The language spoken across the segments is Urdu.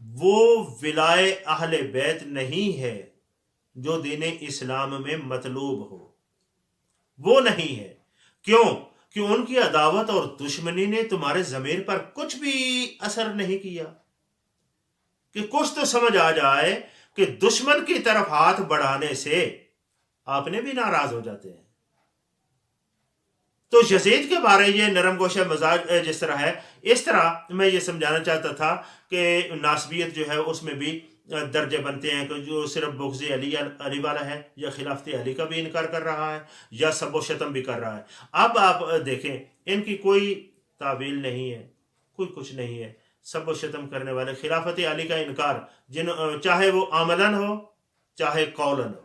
وہ ولائے اہل بیت نہیں ہے جو دین اسلام میں مطلوب ہو، وہ نہیں ہے۔ کیوں؟ کہ ان کی عداوت اور دشمنی نے تمہارے ضمیر پر کچھ بھی اثر نہیں کیا، کہ کچھ تو سمجھ آ جائے کہ دشمن کی طرف ہاتھ بڑھانے سے اپنے بھی ناراض ہو جاتے ہیں۔ تو یزید کے بارے یہ نرم گوشہ مزاج جس طرح ہے، اس طرح میں یہ سمجھانا چاہتا تھا کہ ناسبیت جو ہے اس میں بھی درجے بنتے ہیں، کہ جو صرف بغض علی والا ہے، یا خلافت علی کا بھی انکار کر رہا ہے، یا سب و شتم بھی کر رہا ہے۔ اب آپ دیکھیں، ان کی کوئی تعویل نہیں ہے، کوئی کچھ نہیں ہے۔ سب و شتم کرنے والے، خلافت علی کا انکار، چاہے وہ عملاً ہو چاہے قولاً ہو،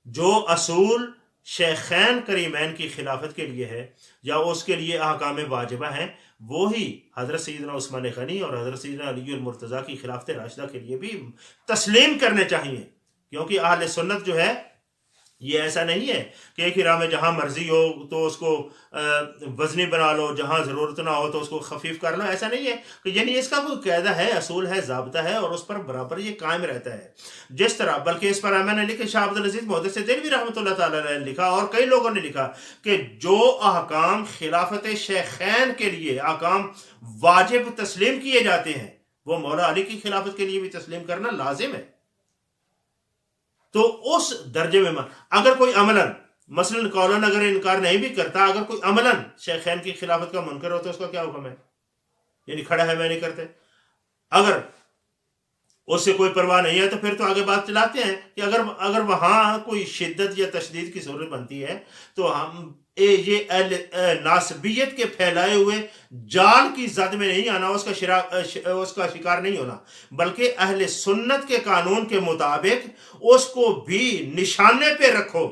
جو اصول شیخین کریمین کی خلافت کے لیے ہے یا اس کے لیے احکام واجبہ ہیں، وہی حضرت سیدنا عثمان غنی اور حضرت سیدنا علی المرتضیٰ کی خلافت راشدہ کے لیے بھی تسلیم کرنے چاہیے۔ کیونکہ اہل سنت جو ہے یہ ایسا نہیں ہے کہ ایک ہی راہ میں جہاں مرضی ہو تو اس کو وزنی بنا لو، جہاں ضرورت نہ ہو تو اس کو خفیف کر لو، ایسا نہیں ہے کہ یعنی اس کا کوئی قاعدہ ہے، اصول ہے، ضابطہ ہے، اور اس پر برابر یہ قائم رہتا ہے۔ جس طرح، بلکہ اس پر میں نے لکھا، شاہ عبدالعزیز محدث دہلوی رحمۃ اللہ تعالی نے لکھا، اور کئی لوگوں نے لکھا کہ جو احکام خلافت شیخین کے لیے احکام واجب تسلیم کیے جاتے ہیں، وہ مولا علی کی خلافت کے لیے بھی تسلیم کرنا لازم ہے۔ تو اس درجے میں اگر کوئی عملاً، مثلاً قولاً اگر انکار نہیں بھی کرتا، اگر کوئی عملاً شیخین کی خلافت کا منکر ہو تو اس کا کیا حکم ہے؟ یعنی کھڑا ہے میں نہیں کرتے۔ اگر اس سے کوئی پرواہ نہیں ہے تو پھر تو آگے بات چلاتے ہیں کہ اگر وہاں کوئی شدت یا تشدید کی صورت بنتی ہے تو ہم یہ ناسبیت کے پھیلائے ہوئے جال کی زد میں نہیں آنا، اس کا شکار نہیں ہونا، بلکہ اہل سنت کے قانون کے مطابق اس کو بھی نشانے پہ رکھو۔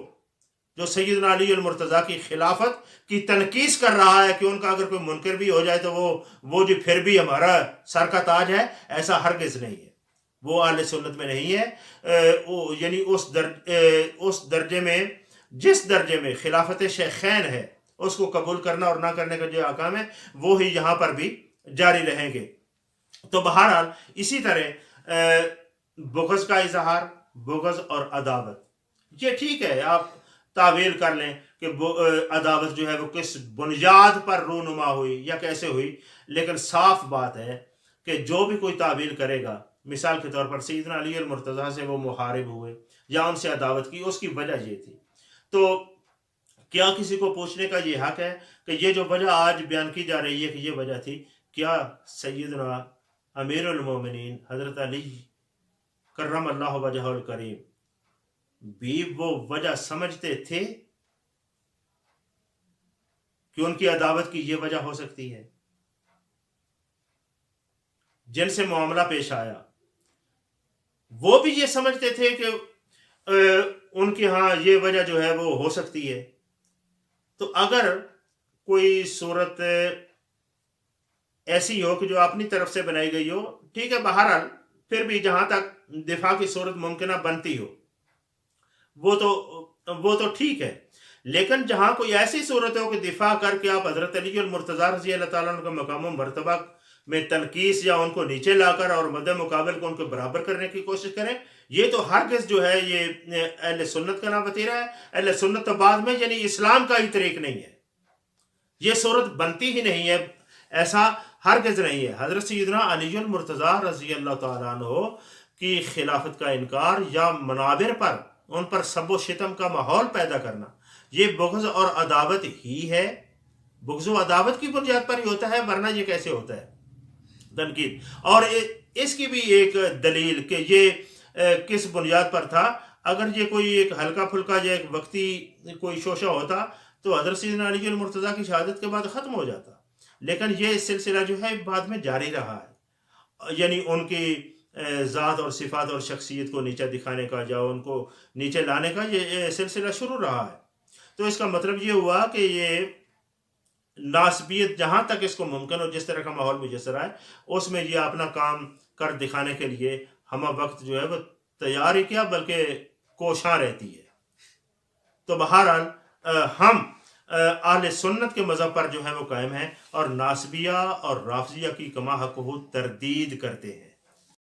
جو سیدنا علی المرتضیٰ کی خلافت کی تنقیص کر رہا ہے کہ ان کا اگر کوئی منکر بھی ہو جائے تو وہ جو پھر بھی ہمارا سر کا تاج ہے، ایسا ہرگز نہیں ہے، وہ اہل سنت میں نہیں ہے۔ یعنی اس درجے میں، جس درجے میں خلافت شیخین ہے، اس کو قبول کرنا اور نہ کرنے کا جو احکام ہے وہ ہی یہاں پر بھی جاری رہیں گے۔ تو بہرحال اسی طرح بغض کا اظہار، بغض اور عداوت، یہ ٹھیک ہے، آپ تعویل کر لیں کہ عداوت جو ہے وہ کس بنیاد پر رونما ہوئی یا کیسے ہوئی، لیکن صاف بات ہے کہ جو بھی کوئی تعویل کرے گا، مثال کے طور پر سیدنا علی المرتضیٰ سے وہ محارب ہوئے یا ان سے عداوت کی، اس کی وجہ یہ تھی، تو کیا کسی کو پوچھنے کا یہ حق ہے کہ یہ جو وجہ آج بیان کی جا رہی ہے کہ یہ وجہ تھی، کیا سیدنا امیر المومنین حضرت علی کرم اللہ وجہہ الکریم بھی وہ وجہ سمجھتے تھے کہ ان کی عداوت کی یہ وجہ ہو سکتی ہے؟ جن سے معاملہ پیش آیا وہ بھی یہ سمجھتے تھے کہ ان کے ہاں یہ وجہ جو ہے وہ ہو سکتی ہے؟ تو اگر کوئی صورت ایسی ہو کہ جو اپنی طرف سے بنائی گئی ہو، ٹھیک ہے، بہرحال پھر بھی جہاں تک دفاع کی صورت ممکنہ بنتی ہو وہ تو ٹھیک ہے، لیکن جہاں کوئی ایسی صورت ہو کہ دفاع کر کے آپ حضرت علی المرتضیٰ رضی اللہ تعالیٰ عنہ کا مقام و مرتبہ میں تنقیص یا ان کو نیچے لا کر اور مد مقابل کو ان کو برابر کرنے کی کوشش کریں، یہ تو ہرگز جو ہے یہ اہل سنت کا نام بتیرا ہے۔ اہل سنت تو بعد میں یعنی اسلام کا ہی طریق نہیں ہے، یہ صورت بنتی ہی نہیں ہے، ایسا ہرگز نہیں ہے۔ حضرت سیدنا علی المرتضیٰ رضی اللہ تعالیٰ عنہ کی خلافت کا انکار یا منابر پر ان پر سب و شتم کا ماحول پیدا کرنا، یہ بغض اور عداوت ہی ہے، بغض و عداوت کی بنیاد پر ہی ہوتا ہے، ورنہ یہ کیسے ہوتا ہے؟ تنقید، اور اس کی بھی ایک دلیل کہ یہ کس بنیاد پر تھا، اگر یہ کوئی ایک ہلکا پھلکا یا ایک وقتی کوئی شوشہ ہوتا تو حضرت سیدنا علی المرتضیٰ کی شہادت کے بعد ختم ہو جاتا، لیکن یہ سلسلہ جو ہے بعد میں جاری رہا ہے، یعنی ان کی ذات اور صفات اور شخصیت کو نیچے دکھانے کا یا ان کو نیچے لانے کا یہ سلسلہ شروع رہا ہے۔ تو اس کا مطلب یہ ہوا کہ یہ ناسبیت جہاں تک اس کو ممکن ہو، جس طرح کا ماحول میسر ہے، اس میں یہ اپنا کام کر دکھانے کے لیے ہمہ وقت جو ہے وہ تیار ہی کیا، بلکہ کوشاں رہتی ہے۔ تو بہرحال ہم اہل سنت کے مذہب پر جو ہے وہ قائم ہیں اور ناسبیہ اور رافضیہ کی کما حق تردید کرتے ہیں۔